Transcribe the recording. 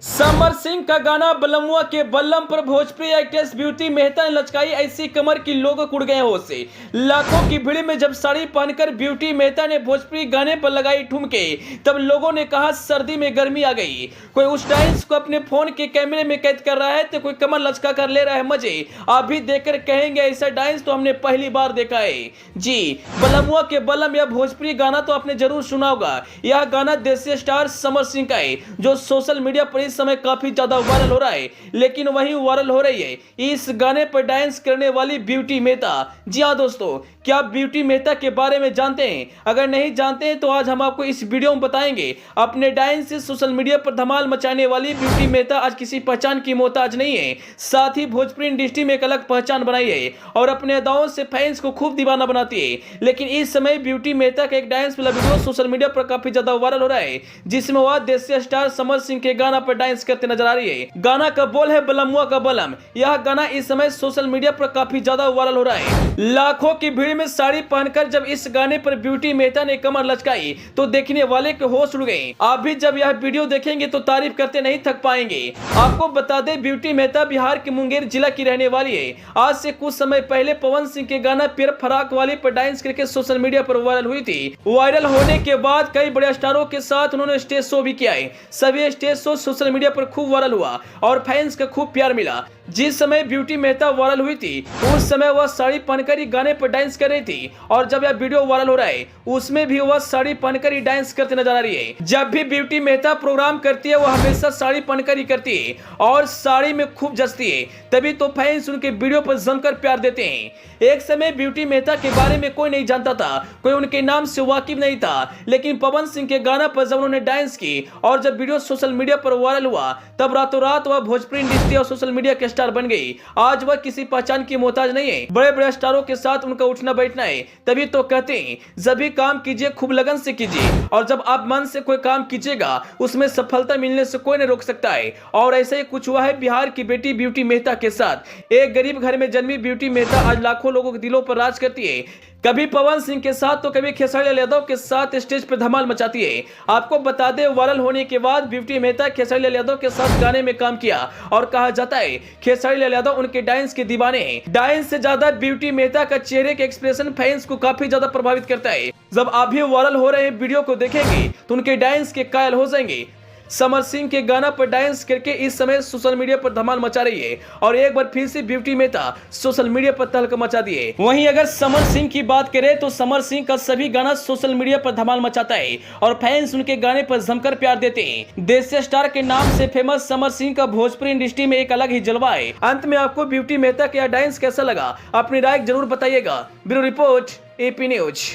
समर सिंह का गाना बलमुआ के बल्लम पर भोजपुरी एक्ट्रेस ब्यूटी मेहता ने लचकाई ऐसी कमर की लोग उड़ गए होश से। लाखों की भीड़ में जब साड़ी पहनकर ब्यूटी मेहता ने भोजपुरी गाने पर लगाई ठुमके, तब लोगों ने कहा सर्दी में गर्मी आ गई। कोई उस डांस को अपने फोन के कैमरे में कैद कर रहा है तो कोई कमर लचका कर ले रहा है मजे। आप भी देखकर कहेंगे ऐसा डांस तो हमने पहली बार देखा है। जी, बलमुआ के बल्लम या भोजपुरी गाना तो आपने जरूर सुना होगा। यह गाना देसी स्टार समर सिंह का है जो सोशल मीडिया पर इस समय काफी ज्यादा वायरल हो रहा है। लेकिन वहीं वायरल हो रही है इस गाने पर डांस करने वाली ब्यूटी मेहता। जी हाँ दोस्तों, क्या आप ब्यूटी मेहता के बारे में जानते हैं? अगर नहीं जानते हैं तो आज हम आपको इस वीडियो में बताएंगे। अपने डांस से सोशल मीडिया पर धमाल मचाने वाली ब्यूटी मेहता आज किसी पहचान की मोहताज नहीं है, साथ ही भोजपुरी इंडस्ट्री में एक अलग पहचान बनाई है और अपने अदाओं से फैंस को खूब दीवाना बनाती है। लेकिन इस समय ब्यूटी मेहता का एक डांस वाला वीडियो सोशल मीडिया पर काफी ज्यादा वायरल हो रहा है, जिसमें वह देसी स्टार समर सिंह के गाना पर डांस करते नजर आ रही है। गाना का बोल है बलमुआ का बलम। यह गाना इस समय सोशल मीडिया पर काफी ज्यादा वायरल हो रहा है। लाखों की भीड़ में साड़ी पहनकर जब इस गाने पर ब्यूटी मेहता ने कमर लचकाई तो देखने वाले के होश उड़ गए। आप भी जब यह वीडियो देखेंगे तो तारीफ करते नहीं थक पाएंगे। आपको बता दें, ब्यूटी मेहता बिहार के मुंगेर जिला की रहने वाली है। आज से कुछ समय पहले पवन सिंह के गाना पियर फराक वाली पर डांस करके सोशल मीडिया पर वायरल हुई थी। वायरल होने के बाद कई बड़े स्टारों के साथ उन्होंने स्टेज शो भी किया है। सभी स्टेज शो सोशल मीडिया पर खूब वायरल हुआ और फैंस का खूब प्यार मिला। जिस समय ब्यूटी मेहता वायरल हुई थी उस समय वह साड़ी पहनकर ही गाने पर डांस कर रही थी और जब यह वीडियो वायरल हो रहा है उसमें भी वह साड़ी पहनकर ही डांस करते नजर आ रही है। जब भी ब्यूटी मेहता प्रोग्राम करती है वह हमेशा साड़ी पहनकर ही करती है और साड़ी में खूब जचती है, तभी तो फैंस उनके वीडियो पर जमकर प्यार देते हैं। एक समय ब्यूटी मेहता के बारे में कोई नहीं जानता था, कोई उनके नाम से वाकिफ नहीं था, लेकिन पवन सिंह के गाना पर जब उन्होंने डांस की और जब वीडियो सोशल मीडिया पर वायरल हुआ तब रातों रात वह भोजपुरी इंडस्ट्री और सोशल मीडिया के स्टार बन गई। आज वह किसी पहचान की मोहताज नहीं है। बड़े बड़े स्टारों के साथ उनका उठना बैठना है, तभी तो कहते हैं जब भी काम कीजिए खूब लगन से कीजिए और जब आप मन से कोई काम कीजिएगा उसमें सफलता मिलने से कोई नहीं रोक सकता है। और ऐसा ही कुछ हुआ है बिहार की बेटी ब्यूटी मेहता के साथ। एक गरीब घर में जन्मी ब्यूटी मेहता आज लाखों लोगों के दिलों पर राज करती है। कभी पवन सिंह के साथ तो कभी खेसारी लाल यादव के साथ स्टेज पर धमाल मचाती है। आपको बता दें, वायरल होने के बाद ब्यूटी मेहता खेसारी लाल यादव के साथ गाने में काम किया और कहा जाता है खेसारी लाल यादव उनके डांस के दीवाने हैं। डांस से ज्यादा ब्यूटी मेहता का चेहरे के एक्सप्रेशन फैंस को काफी ज्यादा प्रभावित करता है। जब आप भी वायरल हो रहे वीडियो को देखेंगे तो उनके डांस के कायल हो जाएंगे। समर सिंह के गाना पर डांस करके इस समय सोशल मीडिया पर धमाल मचा रही है और एक बार फिर से ब्यूटी मेहता सोशल मीडिया पर तहलका मचा दिए। वहीं अगर समर सिंह की बात करें तो समर सिंह का सभी गाना सोशल मीडिया पर धमाल मचाता है और फैंस उनके गाने पर जमकर प्यार देते हैं। देसी स्टार के नाम से फेमस समर सिंह का भोजपुरी इंडस्ट्री में एक अलग ही जलवा है। अंत में आपको ब्यूटी मेहता का डांस कैसा लगा, अपनी राय जरूर बताइएगा। Bureau report, AP news.